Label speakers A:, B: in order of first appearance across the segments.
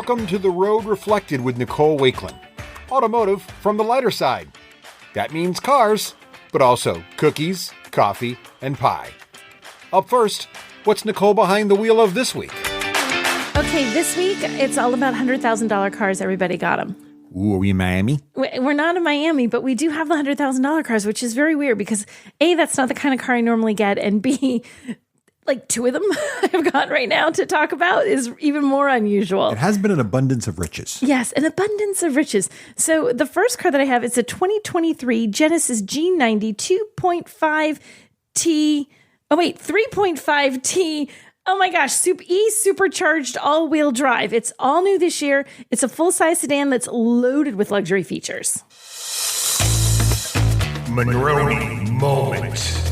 A: Welcome to The Road Reflected with Nicole Wakeland. Automotive from the lighter side. That means cars, but also cookies, coffee, and pie. Up first, what's Nicole behind the wheel of this week?
B: Okay, this week, it's all about $100,000 cars. Everybody got them.
A: Ooh, are we in Miami?
B: We're not in Miami, but we do have the $100,000 cars, which is very weird because A, that's not the kind of car I normally get, and B, like two of them I've got right now to talk about is even more unusual.
A: It has been an abundance of riches.
B: Yes, an abundance of riches. So the first car that I have is a 2023 Genesis G90 2.5T. Oh, wait, 3.5T. Oh my gosh, supercharged all-wheel drive. It's all new this year. It's a full-size sedan that's loaded with luxury features.
A: Monroney Moment.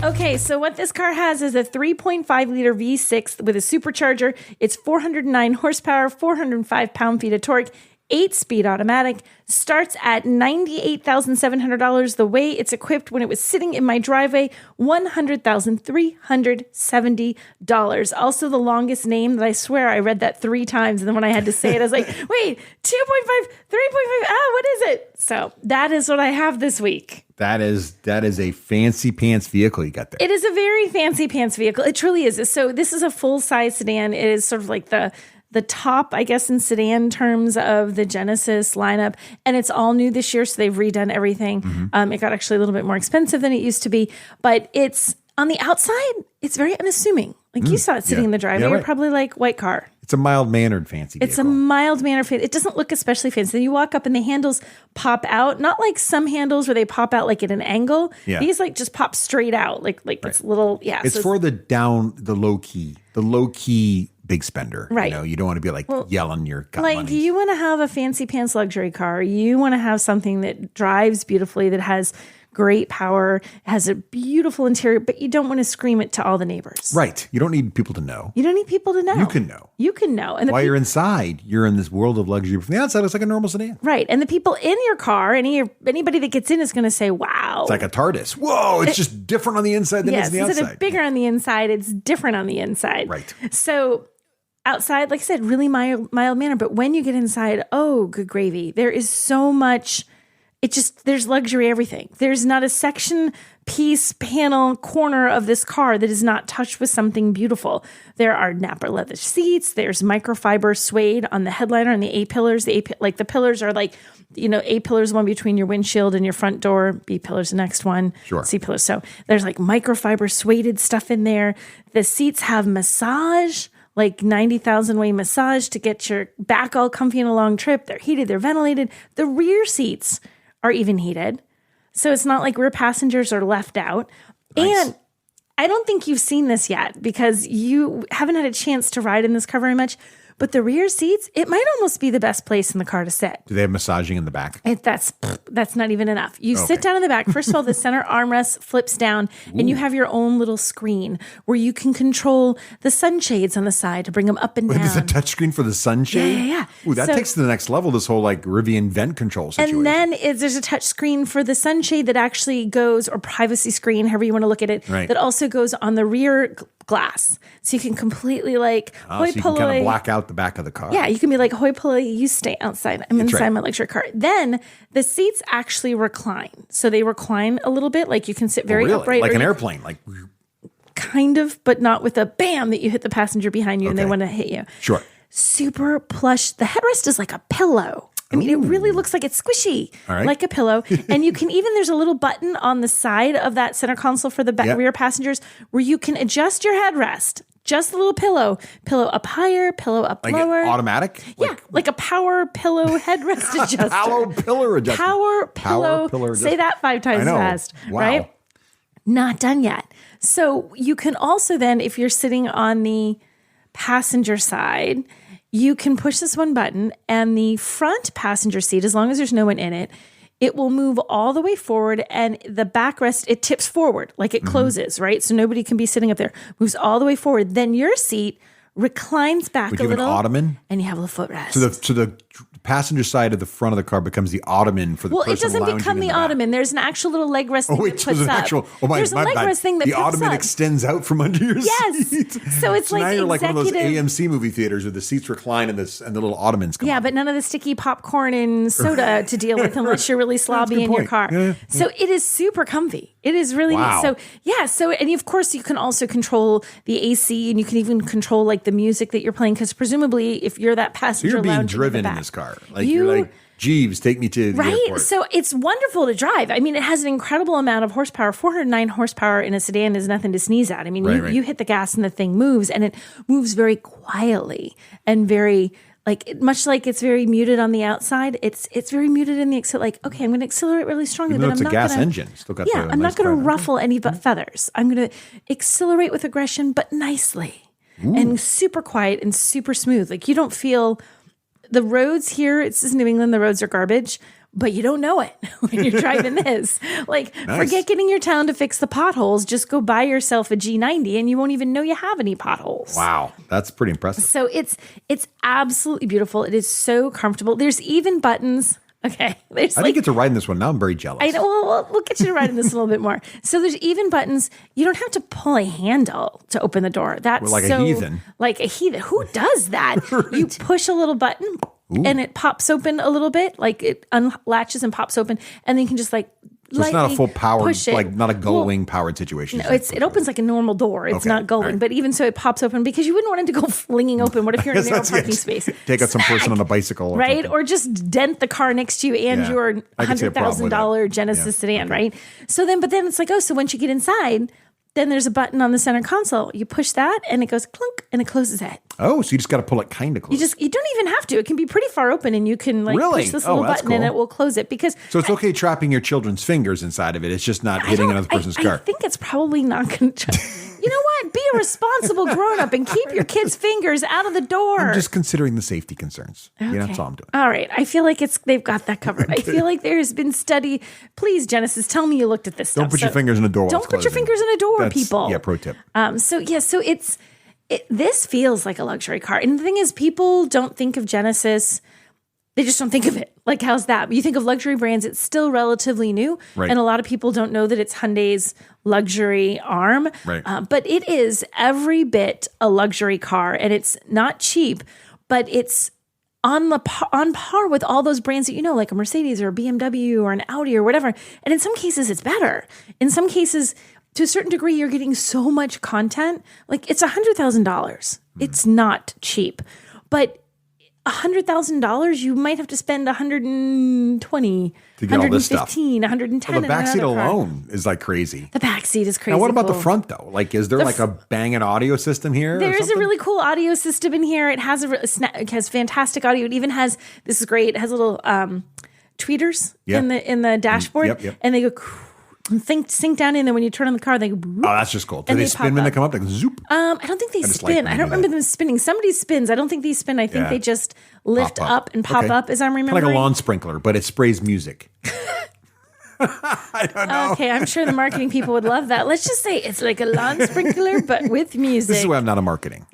B: Okay, so what this car has is a 3.5-liter V6 with a supercharger. It's 409 horsepower, 405 pound-feet of torque, 8-speed automatic, starts at $98,700. The way it's equipped when it was sitting in my driveway, $100,370. Also the longest name that I swear I read that 3 times. And then when I had to say it, I was like, wait, 2.5, 3.5, what is it? So that is what I have this week.
A: That is a fancy pants vehicle you got there.
B: It is a very fancy pants vehicle. It truly is. So this is a full-size sedan. It is sort of like the top, I guess, in sedan terms of the Genesis lineup. And it's all new this year, so they've redone everything. Mm-hmm. It got actually a little bit more expensive than it used to be. But it's on the outside, it's very unassuming. Like you saw it sitting in the driveway. You're probably like, white car.
A: It's a mild-mannered fancy vehicle.
B: It's a mild-mannered fancy. It doesn't look especially fancy. Then you walk up and the handles pop out. Not like some handles where they pop out like at an angle. Yeah. These like just pop straight out. Like it's little, It's
A: for the low-key big spender.
B: Right.
A: You know, you don't want to be like yelling your got
B: like
A: money.
B: You want to have a fancy pants luxury car. You want to have something that drives beautifully, that has great power, has a beautiful interior, but you don't want to scream it to all the neighbors.
A: Right. You don't need people to know.
B: You don't need people to know.
A: You can know.
B: You can know. And
A: while you're inside, you're in this world of luxury. From the outside, it's like a normal sedan.
B: Right. And the people in your car, anybody that gets in is going to say, wow.
A: It's like a TARDIS. Whoa, it's just different on the inside than it is on the outside.
B: Instead of bigger on the inside, it's different on the inside.
A: Right.
B: So outside, like I said, really mild manner. But when you get inside, oh, good gravy. There is so much. There's luxury everything. There's not a section, piece, panel, corner of this car that is not touched with something beautiful. There are Nappa leather seats. There's microfiber suede on the headliner and the A-pillars. The pillars are like, A-pillars, one between your windshield and your front door. B-pillars, the next one.
A: Sure.
B: C-pillars. So there's like microfiber suede stuff in there. The seats have massage, like 90,000 way massage to get your back all comfy in a long trip. They're heated. They're ventilated. The rear seats are even heated. So it's not like rear passengers are left out. Nice. And I don't think you've seen this yet because you haven't had a chance to ride in this car very much. But the rear seats, it might almost be the best place in the car to sit.
A: Do they have massaging in the back?
B: That's not even enough. You sit down in the back. First of all, the center armrest flips down and you have your own little screen where you can control the sunshades on the side to bring them up and down.
A: There's a touch screen for the sunshade?
B: Yeah.
A: Ooh, that takes to the next level, this whole like Rivian vent control situation.
B: And then there's a touch screen for the sunshade that actually goes, or privacy screen, however you want to look at it, that also goes on the rear glass. So you can completely like
A: so you can kind of black out the back of the car.
B: Yeah, you can be like, hoi polloi, you stay outside. I'm inside my luxury car. Then the seats actually recline. So they recline a little bit. Like you can sit very upright.
A: Like an airplane. Like
B: kind of, but not with a bam that you hit the passenger behind you and they want to hit you.
A: Sure.
B: Super plush. The headrest is like a pillow. I mean, it really looks like it's squishy, like a pillow. And you can there's a little button on the side of that center console for the rear passengers where you can adjust your headrest. Just a little pillow up higher, pillow up lower.
A: Automatic?
B: Yeah, like a power pillow headrest adjuster.
A: Power pillar adjuster.
B: Power pillow. Say that 5 times fast, right? Not done yet. So you can also then, if you're sitting on the passenger side, you can push this one button and the front passenger seat, as long as there's no one in it, it will move all the way forward and the backrest, it tips forward like it closes, right? So nobody can be sitting up there. Moves all the way forward. Then your seat reclines back a little.
A: An ottoman?
B: And you have a footrest.
A: So the passenger side of the front of the car becomes the ottoman for the person
B: it doesn't
A: lounging
B: become
A: in
B: the
A: back.
B: otton. There's an actual little leg rest thing that puts
A: there's an
B: up.
A: actual.
B: There's a leg rest thing that
A: the
B: puts
A: ottoman
B: up.
A: extends out from under your seat.
B: So it's like
A: now you're like one of those
B: executive-
A: AMC movie theaters where the seats recline and the little ottomans come.
B: Yeah,
A: on.
B: but none of the sticky popcorn and soda to deal with unless you're really slobby in your
A: point.
B: car.
A: Yeah.
B: So it is super comfy. It is really
A: Wow.
B: so. Yeah. So and of course you can also control the AC and you can even control like the music that you're playing because presumably if you're that
A: So
B: passenger,
A: you're being
B: lounging
A: driven
B: in, the
A: in
B: back,
A: this car. Like you're like, Jeeves, take me to the
B: right.
A: airport.
B: So it's wonderful to drive. I mean, it has an incredible amount of horsepower. 409 horsepower in a sedan is nothing to sneeze at. I mean, you hit the gas and the thing moves, and it moves very quietly and very much like it's very muted on the outside. It's very muted in the like. Okay, I'm going to accelerate really strongly,
A: Even though
B: but
A: it's
B: I'm
A: a
B: not
A: gas engine. Still got
B: I'm not going to ruffle any but feathers. I'm going to accelerate with aggression, but nicely and super quiet and super smooth. Like you don't feel. The roads here, it's New England, the roads are garbage, but you don't know it when you're driving this. Like, forget getting your town to fix the potholes. Just go buy yourself a G90 and you won't even know you have any potholes.
A: Wow, that's pretty impressive.
B: So it's absolutely beautiful. It is so comfortable. There's even buttons. Okay.
A: I didn't get to ride in this one. Now I'm very jealous.
B: I know. Well, we'll get you to ride in this a little bit more. So there's even buttons. You don't have to pull a handle to open the door. That's
A: like a heathen.
B: Like a heathen. Who does that? Right. You push a little button and it pops open a little bit. Like it unlatches and pops open. And then you can just like
A: so it's not a full powered, like not a gull-wing powered situation.
B: No, it opens like a normal door. It's not gull-wing, but even so, it pops open because you wouldn't want it to go flinging open. What if you're in a narrow parking space?
A: Take out some person on a bicycle,
B: right? Or just dent the car next to you and your $100,000 Genesis sedan, right? So then, but then it's like, so once you get inside, then there's a button on the center console. You push that and it goes clunk and it closes it.
A: Oh, so you just got to pull it kind of close.
B: You don't even have to. It can be pretty far open and you can push this little button and it will close it because.
A: So it's okay trapping your children's fingers inside of it. It's just not hitting another person's car.
B: I think it's probably not going to. You know what? Be a responsible grown up and keep your kids' fingers out of the door.
A: I'm just considering the safety concerns. Okay. That's all I'm doing.
B: All right. I feel like they've got that covered. I feel like there's been study. Please, Genesis, tell me you looked at this stuff.
A: Don't put your fingers in a door.
B: Don't put your fingers in a door, people.
A: Yeah, pro tip.
B: So this feels like a luxury car. And the thing is, people don't think of Genesis. They just don't think of it. Like, how's that? You think of luxury brands, it's still relatively new.
A: Right.
B: And a lot of people don't know that it's Hyundai's luxury arm.
A: Right.
B: But it is every bit a luxury car. And it's not cheap, but it's on par with all those brands that you know, like a Mercedes or a BMW or an Audi or whatever. And in some cases, it's better. In some cases, to a certain degree, you're getting so much content. Like, it's $100,000. It's not cheap. But $100,000, you might have to spend $120
A: to get all this stuff.
B: $110.
A: Well, the backseat alone is like crazy.
B: The backseat is crazy.
A: Now, what about the front though? Like, is there like a Bang & audio system here?
B: There is a really cool audio system in here. It has it has fantastic audio. It even has, this is great. It has little tweeters in the dashboard, and they go. Sink down in there when you turn on the car. They go. Boop,
A: that's just cool. Do they spin when they come up? Like zoop.
B: I don't think they spin. I don't remember them spinning. Somebody spins. I don't think they spin. I think they just lift up and pop up. As I'm remembering,
A: like a lawn sprinkler, but it sprays music. I don't know.
B: Okay, I'm sure the marketing people would love that. Let's just say it's like a lawn sprinkler, but with music.
A: This is why I'm not a marketing.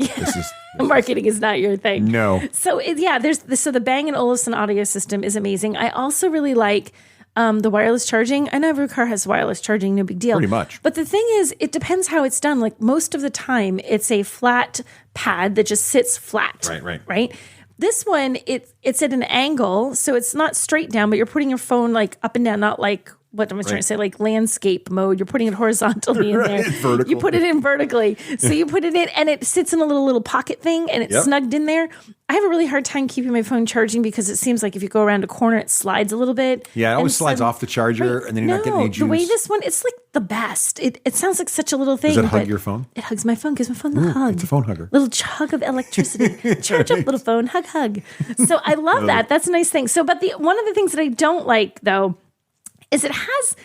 B: Marketing is not your thing.
A: No.
B: So there's so the Bang & Olufsen audio system is amazing. I also really like. The wireless charging. I know every car has wireless charging, no big deal.
A: Pretty much.
B: But the thing is, it depends how it's done. Like most of the time, it's a flat pad that just sits flat. Right? This one, it's at an angle, so it's not straight down, but you're putting your phone like up and down, not like what am I trying to say, like landscape mode. You're putting it horizontally in there.
A: Vertical.
B: You put it in vertically. So you put it in, and it sits in a little pocket thing, and it's snugged in there. I have a really hard time keeping my phone charging because it seems like if you go around a corner, it slides a little bit.
A: Yeah, it always slides off the charger, and then you're not getting any juice.
B: The way this one, it's like the best. It sounds like such a little thing.
A: Does it hug your phone?
B: It hugs my phone because my phone's a hug.
A: It's a phone hugger.
B: Little chug of electricity. Charge up, little phone. Hug. So I love that. That's a nice thing. So, but one of the things that I don't like, though, is it has...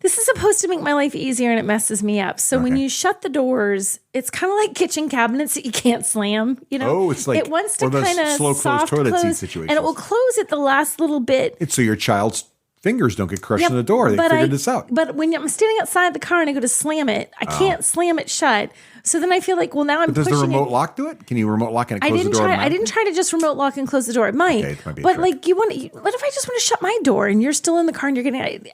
B: This is supposed to make my life easier and it messes me up. So when you shut the doors, it's kind of like kitchen cabinets that you can't slam, you know?
A: Oh, it's like
B: it wants to kind of
A: slow close toilet seat situation.
B: And it will close at the last little bit.
A: It's so your child's fingers don't get crushed in the door. They figured this out.
B: But when I'm standing outside the car and I go to slam it, I can't slam it shut. So then I feel like, well, now I'm pushing it.
A: Does the remote lock do it? Can you remote lock and close the door?
B: I didn't try to just remote lock and close the door. It might.
A: Okay, it might be
B: but like, what if I just want to shut my door and you're still in the car and you're getting,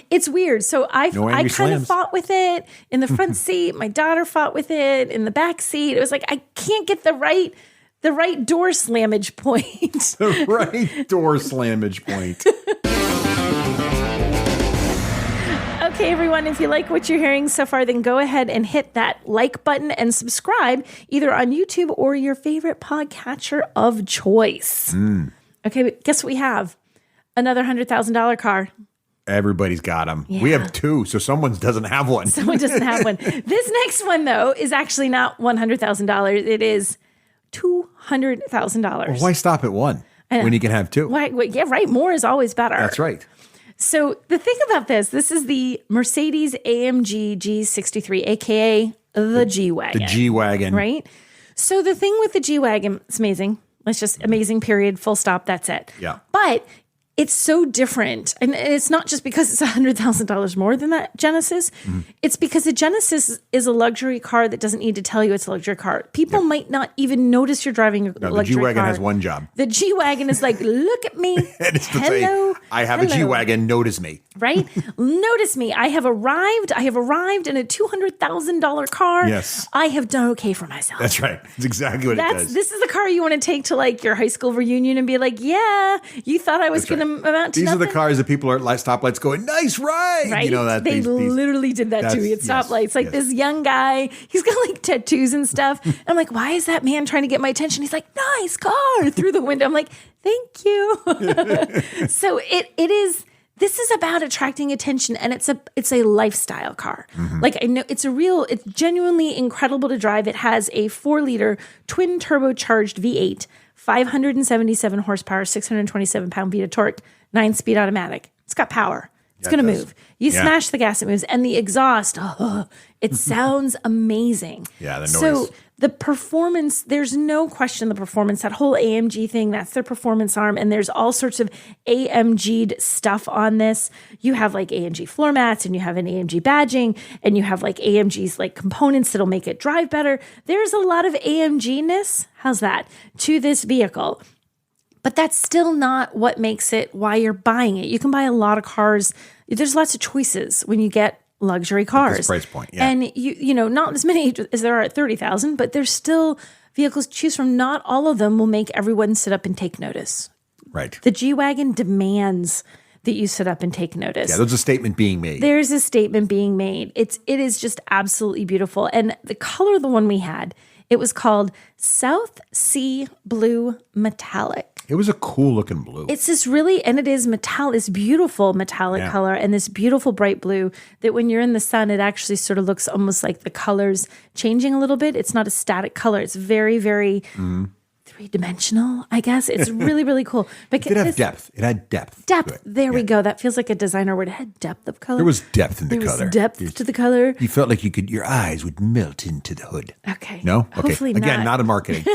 B: it's weird. So I kind of fought with it in the front seat. My daughter fought with it in the back seat. It was like, I can't get the right door slammage point.
A: The right door slammage point.
B: Okay, everyone, if you like what you're hearing so far, then go ahead and hit that like button and subscribe either on YouTube or your favorite podcatcher of choice. Okay, but guess what we have? Another $100,000 car.
A: Everybody's got them.
B: Yeah.
A: We have two, so someone doesn't have one.
B: Someone doesn't have one. This next one, though, is actually not $100,000. It is $200,000.
A: Well, why stop at one when you can have two?
B: Why? Yeah, right. More is always better.
A: That's right.
B: So the thing about this is the Mercedes AMG G63, aka the G-Wagon.
A: The G-Wagon.
B: Right? So the thing with the G-Wagon, it's amazing. It's just amazing, period, full stop, that's it.
A: Yeah.
B: But it's so different. And it's not just because it's $100,000 more than that Genesis. It's because the Genesis is a luxury car that doesn't need to tell you it's a luxury car. People might not even notice you're driving a luxury car.
A: The G-Wagon has one job.
B: The G-Wagon is like, look at me.
A: And it's to say, I have a G-Wagon, notice me.
B: Right? Notice me. I have arrived in a $200,000 car.
A: Yes.
B: I have done okay for myself.
A: That's right. That's exactly what it does.
B: This is the car you want to take to like your high school reunion and be like, yeah, you thought I was going to amount to
A: These
B: nothing?
A: are the cars that people are at stoplights going, nice ride.
B: Right?
A: You know, that
B: they literally did that to me at stoplights. Like this young guy, he's got like tattoos and stuff. And I'm like, why is that man trying to get my attention? He's like, nice car, through the window. I'm like, thank you. So this is about attracting attention, and it's a lifestyle car. Like I know it's genuinely incredible to drive. It has a 4-liter twin turbocharged V8, 577 horsepower, 627 pound-feet of torque, 9-speed automatic. It's got power. It's going to move. You smash the gas, it moves. And the exhaust, it sounds amazing.
A: Yeah, the noise.
B: So the performance, there's no question the performance, that whole AMG thing, that's their performance arm. And there's all sorts of AMG'd stuff on this. You have like AMG floor mats and you have an AMG badging and you have like AMG's like components that'll make it drive better. There's a lot of AMG-ness, how's that, to this vehicle. But that's still not what makes it why you're buying it. You can buy a lot of cars. There's lots of choices when you get luxury cars.
A: At this price point, yeah.
B: And you know, not as many as there are at 30,000, but there's still vehicles to choose from. Not all of them will make everyone sit up and take notice.
A: Right.
B: The G-Wagon demands that you sit up and take notice.
A: Yeah, there's a statement being made.
B: There's a statement being made. It is just absolutely beautiful. And the color of the one we had, it was called South Sea Blue Metallic.
A: It was a cool looking blue.
B: It's this really, and it is metallic, this beautiful metallic color and this beautiful bright blue that when you're in the sun, it actually sort of looks almost like the colors changing a little bit. It's not a static color. It's very, very three-dimensional, I guess. It's really, really cool. But
A: it did have depth. It had depth.
B: Depth. There we go. That feels like a designer word. It had depth of color.
A: There was depth in the color.
B: There was depth to the color.
A: You felt like your eyes would melt into the hood.
B: Okay.
A: No? Okay.
B: Hopefully
A: Again, not in marketing.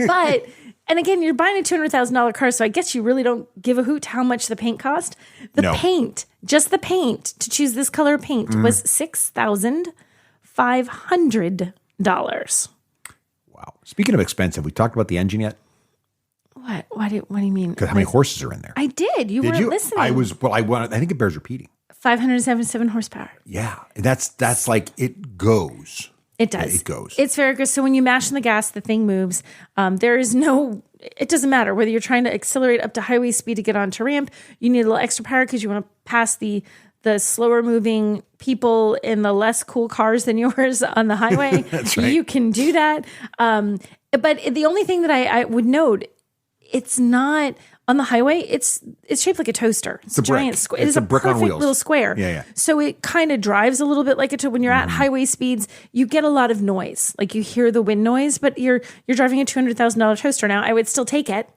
B: But, and again, you're buying a $200,000 car, so I guess you really don't give a hoot how much the paint cost. The paint, just the paint, to choose this color of paint was $6,500.
A: Wow. Speaking of expensive, we talked about the engine yet?
B: What? What do you mean?
A: Because how many horses are in there?
B: I did. You weren't listening.
A: I think it bears repeating.
B: 577 horsepower.
A: Yeah. That's like, it goes.
B: It does.
A: It goes.
B: It's very good. So when you mash on the gas, the thing moves. It doesn't matter whether you're trying to accelerate up to highway speed to get onto ramp. You need a little extra power because you want to pass the slower moving people in the less cool cars than yours on the highway.
A: That's right.
B: You can do that. But the only thing that I would note, it's not on the highway. It's shaped like a toaster. It's a giant square. It's a
A: brick on
B: perfect
A: wheels.
B: little square.
A: Yeah.
B: So it kind of drives a little bit like when you're at highway speeds, you get a lot of noise. Like you hear the wind noise, but you're driving a $200,000 toaster now. I would still take it.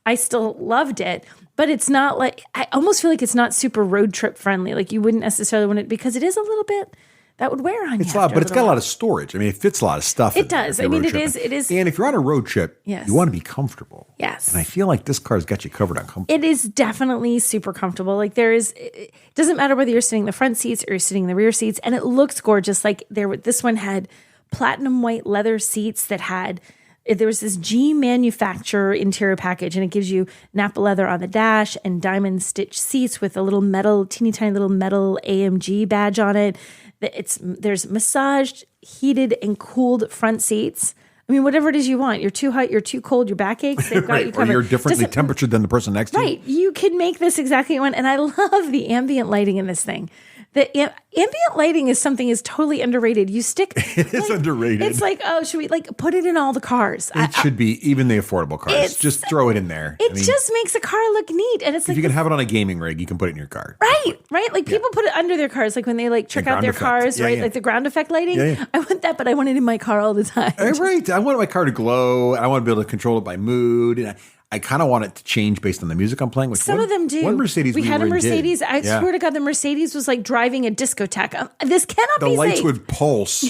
B: I still loved it, but it's not like, I almost feel like it's not super road trip friendly. Like you wouldn't necessarily want it because it is a little bit, that would wear on you.
A: It's a lot, but it's got a lot of storage. I mean, it fits a lot of stuff.
B: It does. I mean, it is.
A: And if you're on a road trip, you want to be comfortable.
B: Yes.
A: And I feel like this car's got you covered on comfort.
B: It is definitely super comfortable. Like it doesn't matter whether you're sitting in the front seats or you're sitting in the rear seats, and it looks gorgeous. Like this one had platinum white leather seats that had. There was this G manufacturer interior package, and it gives you Napa leather on the dash and diamond stitch seats with a little metal, teeny tiny little metal AMG badge on it. There's massaged, heated, and cooled front seats. I mean, whatever it is you want. You're too hot, you're too cold, your back aches, they've got you covered.
A: Or you're differently temperatured than the person next to you.
B: Right. You can make this exactly what you want. And I love the ambient lighting in this thing. The ambient lighting is totally underrated. You stick.
A: It is underrated.
B: It's like, oh, should we put it in all the cars?
A: It should be even the affordable cars. Just throw it in there.
B: It just makes a car look neat, and it's
A: if you can have it on a gaming rig, you can put it in your car.
B: Right. Like people put it under their cars, like when they trick out their cars, right? Like the ground effect lighting. I want that, but I want it in my car all the time.
A: Right. I want my car to glow. I want to be able to control it by mood, and I kind of want it to change based on the music I'm playing.
B: Some of them do.
A: One Mercedes
B: we had a Mercedes.
A: Did.
B: I swear to God, the Mercedes was like driving a discotheque. This cannot be
A: The lights
B: safe.
A: would pulse,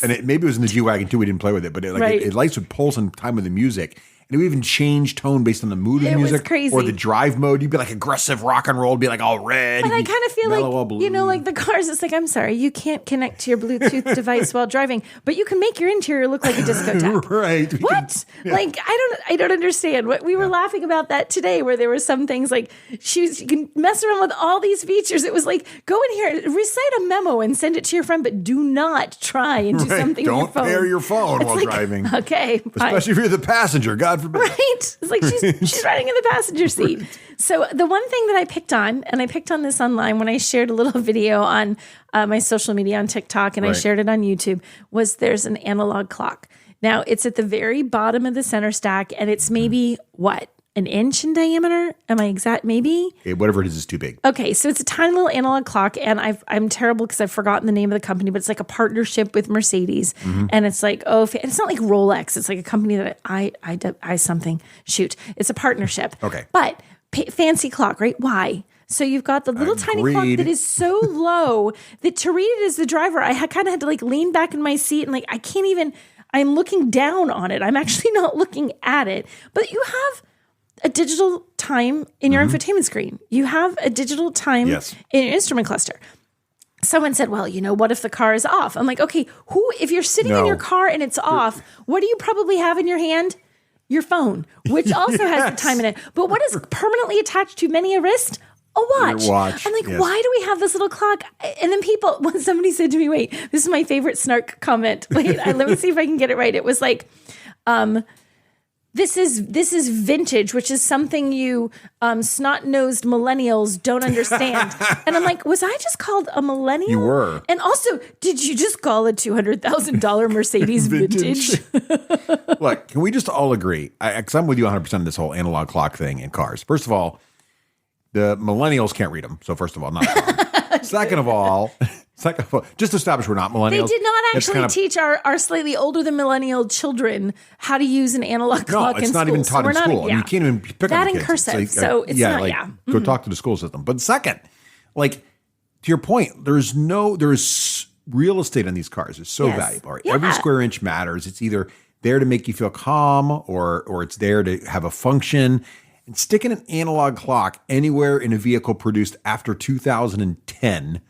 A: and maybe it was in the G-Wagon too. We didn't play with it, but it lights would pulse in time with the music. And it would even change tone based on the mood of the music.
B: Was crazy.
A: Or the drive mode. You'd be like aggressive rock and roll. It'd be like all red.
B: And I kind of feel like, like the cars, it's like, I'm sorry, you can't connect to your Bluetooth device while driving, but you can make your interior look like a discotheque.
A: Right.
B: What? Like, I don't understand. We were laughing about that today, where there were some things like you can mess around with all these features. It was like, go in here, recite a memo and send it to your friend, but do not try and do something with your phone.
A: Don't pair your phone while driving.
B: Okay.
A: Especially if you're the passenger, God forbid.
B: Right. It's like she's riding in the passenger seat. Right. So the one thing that I picked on, and I picked on this online when I shared a little video on my social media on TikTok, and I shared it on YouTube, was there's an analog clock. Now, it's at the very bottom of the center stack, and it's maybe, an inch in diameter? Am I exact? Maybe?
A: Whatever it is too big.
B: Okay, so it's a tiny little analog clock, and I'm terrible because I've forgotten the name of the company, but it's like a partnership with Mercedes, and it's like, it's not like Rolex. It's like a company that I something. Shoot, it's a partnership.
A: Okay.
B: But fancy clock, right? Why? So you've got the little tiny clock that is so low that to read it as the driver, I kind of had to like lean back in my seat, and I can't even, I'm looking down on it. I'm actually not looking at it. But you have a digital time in your infotainment screen. You have a digital time in your instrument cluster. Someone said, well, what if the car is off? I'm like, okay, if you're sitting in your car and it's off, what do you probably have in your hand? Your phone, which also has the time in it. But what is permanently attached to many a wrist? A watch.
A: Your watch.
B: I'm like, why do we have this little clock? And then when somebody said to me, wait, this is my favorite snark comment. Wait, let me see if I can get it right. It was like, this is vintage, which is something you snot-nosed millennials don't understand. And I'm like, was I just called a millennial?
A: You were.
B: And also, did you just call a $200,000 Mercedes vintage?
A: Look, can we just all agree? Because I'm with you 100% on this whole analog clock thing in cars. First of all, the millennials can't read them. So first of all, not a problem. Second of all, just to establish we're not millennials.
B: They did not actually teach our slightly older than millennial children how to use an analog clock in school.
A: No, it's not even taught in school. You can't even pick up
B: that
A: the
B: in
A: kids.
B: cursive. So it's not,
A: Go talk to the school system. But second, to your point, there's real estate on these cars. It's so valuable. Right? Every square inch matters. It's either there to make you feel calm or it's there to have a function. And sticking an analog clock anywhere in a vehicle produced after 2010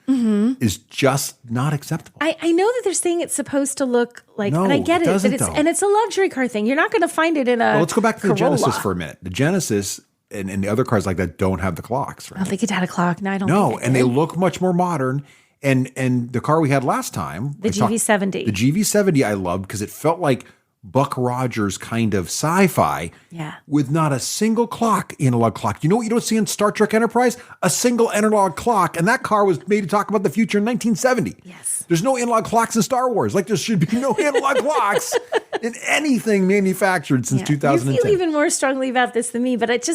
A: is just not acceptable.
B: I know that they're saying it's supposed to look like, and I get it, and it's a luxury car thing. You're not going to find it in a
A: Well, let's go back to
B: Corolla.
A: the Genesis for a minute. The Genesis and the other cars like that don't have the clocks, right?
B: I don't think it had a clock. No, I don't think
A: and they look much more modern. And the car we had last time,
B: the GV70.
A: The GV70 I loved because it felt like Buck Rogers kind of sci-fi with not a single analog clock. You know what you don't see in Star Trek Enterprise? A single analog clock. And that car was made to talk about the future in 1970.
B: Yes.
A: There's no analog clocks in Star Wars. Like there should be no analog clocks in anything manufactured since 2010.
B: You feel even more strongly about this than me, but it's a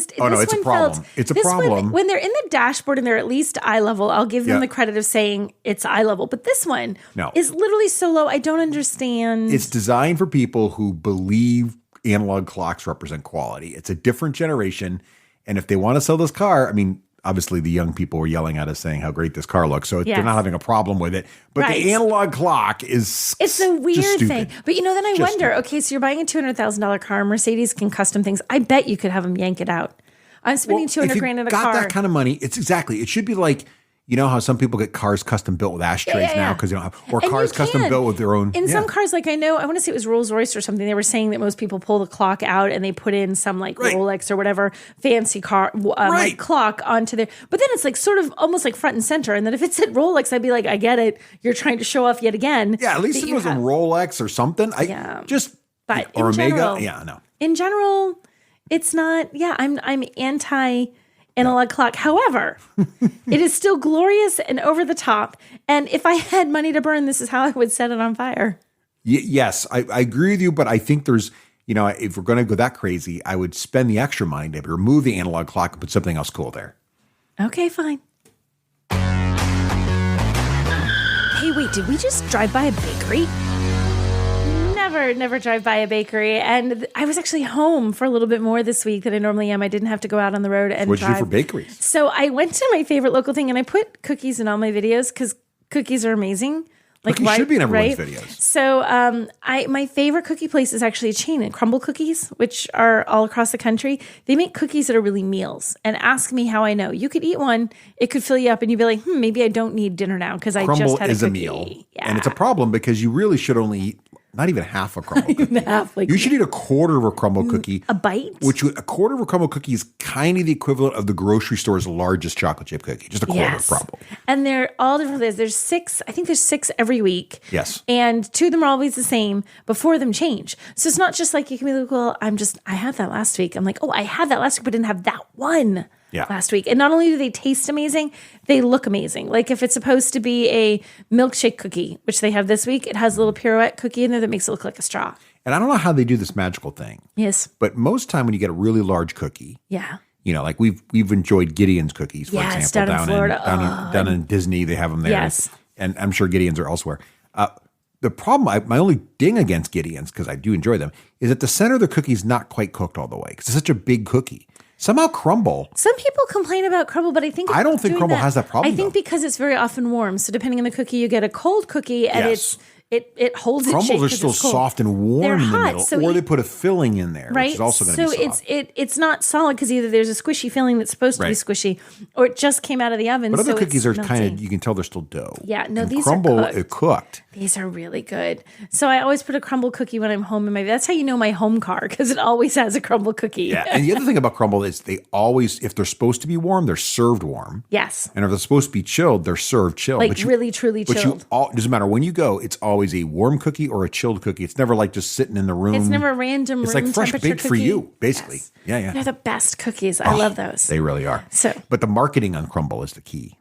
A: problem. It's a problem.
B: When they're in the dashboard and they're at least eye level, I'll give them the credit of saying it's eye level. But this one is literally so low, I don't understand.
A: It's designed for people who believe analog clocks represent quality. It's a different generation. And if they want to sell this car, obviously the young people were yelling at us saying how great this car looks. So
B: Yes.
A: they're not having a problem with it. But
B: Right.
A: the analog clock is
B: It's a weird
A: just stupid.
B: thing. But then I
A: Just
B: wonder,
A: stupid.
B: okay, so you're buying a $200,000 car. Mercedes can custom things. I bet you could have them yank it out. I'm spending $200 grand in a
A: got
B: car.
A: that kind of money, it should be like, you know how some people get cars custom built with ashtrays now because they don't have, or
B: And
A: cars
B: you
A: custom
B: can.
A: built with their own.
B: In
A: yeah.
B: some cars, like I want to say it was Rolls Royce or something. They were saying that most people pull the clock out and they put in some like
A: Right.
B: Rolex or whatever fancy car like clock onto there. But then it's like sort of almost like front and center. And then if it said Rolex, I'd be like, I get it. You're trying to show off yet again.
A: Yeah, at least
B: that
A: if it
B: you
A: was a
B: have.
A: Rolex or something.
B: But
A: or
B: in
A: Omega.
B: general-
A: Yeah, no.
B: In general, it's not. Yeah, I'm anti analog clock. However, it is still glorious and over the top. And if I had money to burn, this is how I would set it on fire.
A: Yes, I agree with you, but I think there's, if we're going to go that crazy, I would spend the extra money to remove the analog clock and put something else cool there.
B: Okay, fine. Hey, wait, did we just drive by a bakery? Never drive by a bakery. And I was actually home for a little bit more this week than I normally am. I didn't have to go out on the road and
A: What'd you
B: drive.
A: do for bakeries?
B: So I went to my favorite local thing and I put cookies in all my videos because cookies are amazing.
A: Cookies should be in everyone's videos.
B: So my favorite cookie place is actually a chain, Crumbl cookies, which are all across the country. They make cookies that are really meals. And ask me how I know. You could eat one, it could fill you up, and you'd be like, maybe I don't need dinner now because I just
A: Crumbl
B: had a
A: is a
B: cookie.
A: meal.
B: Yeah.
A: And it's a problem because you really should only eat not even half a Crumbl cookie. You should eat a quarter of a Crumbl cookie.
B: A bite?
A: A quarter of a Crumbl cookie is kind of the equivalent of the grocery store's largest chocolate chip cookie. Just a quarter of Crumbl.
B: And they're all different flavors. There's 6, I think there's 6 every week.
A: Yes.
B: And 2 of them are always the same, but 4 of them change. So it's not just like you can be like, well, I had that last week. I'm like, oh, I had that last week, but didn't have that one last week. And not only do they taste amazing, they look amazing. Like if it's supposed to be a milkshake cookie, which they have this week, it has a little pirouette cookie in there that makes it look like a straw.
A: And I don't know how they do this magical thing.
B: Yes.
A: But most time when you get a really large cookie,
B: Yeah.
A: like we've enjoyed Gideon's cookies, for
B: Yes,
A: example,
B: down in Florida.
A: down in Disney, they have them there.
B: Yes.
A: And I'm sure Gideon's are elsewhere. The problem, my only ding against Gideon's, because I do enjoy them, is that the center of the cookie is not quite cooked all the way because it's such a big cookie. Somehow Crumbl.
B: Some people complain about Crumbl, but I think
A: I don't think Crumbl has that problem,
B: I think
A: though.
B: because it's very often warm. So depending on the cookie, you get a cold cookie, and
A: Yes.
B: it holds its shape
A: Crumbles are
B: 'cause
A: still
B: it's cold.
A: soft and warm
B: They're
A: in the
B: hot,
A: middle,
B: so
A: or they put a filling in there,
B: right.
A: which is also going to
B: so
A: be soft.
B: it's not solid because either there's a squishy filling that's supposed to be
A: Right.
B: squishy, or it just came out of the oven.
A: But other
B: so
A: cookies
B: it's
A: are kind
B: melting.
A: of, you can tell they're still dough.
B: Yeah, no,
A: And
B: these are
A: Crumbl cooked.
B: These are really good. So I always put a Crumbl cookie when I'm home in my. That's how you know my home car because it always has a Crumbl cookie.
A: Yeah, and the other thing about Crumbl is they always, if they're supposed to be warm, they're served warm.
B: Yes.
A: And if they're supposed to be chilled, they're served chilled.
B: Like really, truly chilled.
A: Doesn't matter when you go, it's always a warm cookie or a chilled cookie. It's never like just sitting in the room.
B: It's never random.
A: It's
B: room
A: like fresh
B: temperature
A: baked for
B: cookie.
A: you, basically.
B: Yes.
A: Yeah.
B: They're the best cookies. I love those.
A: They really are.
B: So-
A: but the marketing on Crumbl is the key.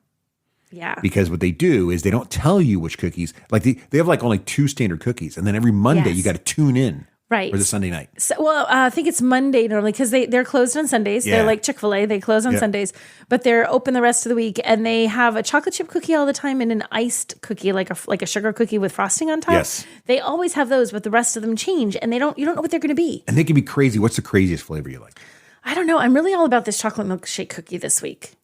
B: Yeah.
A: Because what they do is they don't tell you which cookies. Like they have like only 2 standard cookies, and then every Monday
B: Yes.
A: you got to tune in.
B: Right.
A: Or is it Sunday night?
B: So, well, I think it's Monday normally because they're closed on Sundays.
A: Yeah.
B: They're like Chick-fil-A. They close on
A: Yeah.
B: Sundays, but they're open the rest of the week. And they have a chocolate chip cookie all the time and an iced cookie, like a sugar cookie with frosting on top.
A: Yes.
B: They always have those, but the rest of them change, and you don't know what they're going to be.
A: And they can be crazy. What's the craziest flavor you like?
B: I don't know. I'm really all about this chocolate milkshake cookie this week.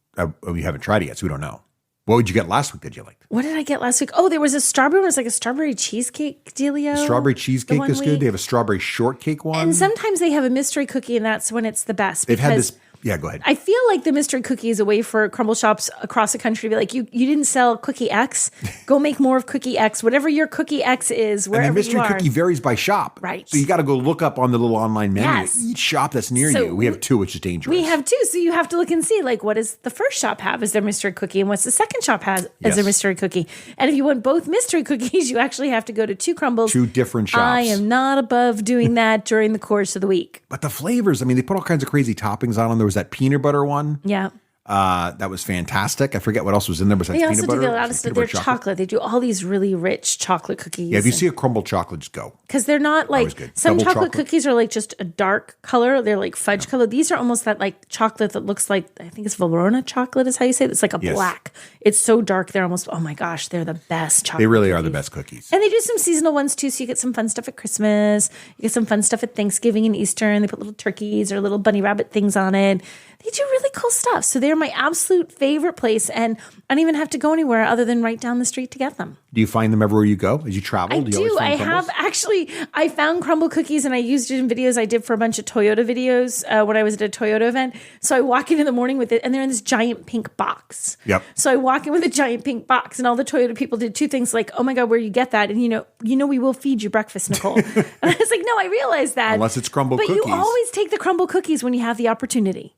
A: We haven't tried it yet, so we don't know. What would you get last week that you liked?
B: What did I get last week? Oh, there was a strawberry one. It was like a strawberry cheesecake dealio.
A: Strawberry cheesecake
B: one
A: is good.
B: week.
A: They have a strawberry shortcake one.
B: And sometimes they have a mystery cookie, and that's when it's the best.
A: They've had
B: because
A: this. Yeah, go ahead.
B: I feel like the mystery cookie is a way for Crumbl shops across the country to be like, you didn't sell cookie X, go make more of cookie X, whatever your cookie X is,
A: And
B: wherever
A: the mystery
B: you are.
A: cookie varies by shop.
B: Right.
A: So you got to go look up on the little online menu.
B: Yes.
A: Each shop that's near
B: So
A: you. We have 2, which is dangerous.
B: We have 2, so you have to look and see, like, what does the first shop have as their mystery cookie, and what's the second shop has as their
A: Yes.
B: mystery cookie. And if you want both mystery cookies, you actually have to go to 2 Crumbls.
A: 2 different shops.
B: I am not above doing that during the course of the week.
A: But the flavors, I mean, they put all kinds of crazy toppings on them. There was that peanut butter one.
B: Yeah.
A: That was fantastic. I forget what else was in there besides
B: They
A: peanut
B: also
A: butter.
B: do a lot of
A: Was it
B: stuff.
A: peanut
B: They're
A: butter
B: chocolate. They do all these really rich chocolate cookies.
A: Yeah, if you see a Crumbl chocolate, just go.
B: Because they're not like
A: Always good.
B: some
A: Double
B: chocolate
A: chocolate.
B: cookies are like just a dark color. They're like fudge color. These are almost that like chocolate that looks like, I think it's Verona chocolate is how you say it. It's like a
A: Yes.
B: black. It's so dark. They're almost, oh my gosh, they're the best chocolate.
A: They really are
B: cookies.
A: the best cookies.
B: And they do some seasonal ones too. So you get some fun stuff at Christmas. You get some fun stuff at Thanksgiving and Easter. And they put little turkeys or little bunny rabbit things on it. They do really cool stuff. So they're my absolute favorite place, and I don't even have to go anywhere other than right down the street to get them.
A: Do you find them everywhere you go as you travel?
B: I do. I have actually. I found Crumbl cookies, and I used it in videos I did for a bunch of Toyota videos when I was at a Toyota event. So I walk in the morning with it, and they're in this giant pink box.
A: Yep.
B: So I walk in with a giant pink box, and all the Toyota people did two things like, "Oh my God, where you get that?" And you know, we will feed you breakfast, Nicole. And I was like, "No, I realize that."
A: Unless it's Crumbl cookies.
B: But you always take the Crumbl cookies when you have the opportunity.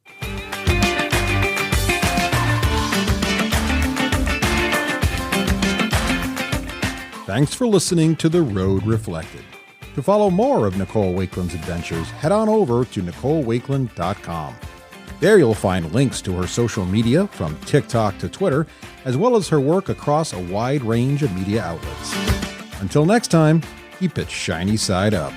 A: Thanks for listening to The Road Reflected. To follow more of Nicole Wakeland's adventures, head on over to NicoleWakeland.com. There you'll find links to her social media from TikTok to Twitter, as well as her work across a wide range of media outlets. Until next time, keep it shiny side up.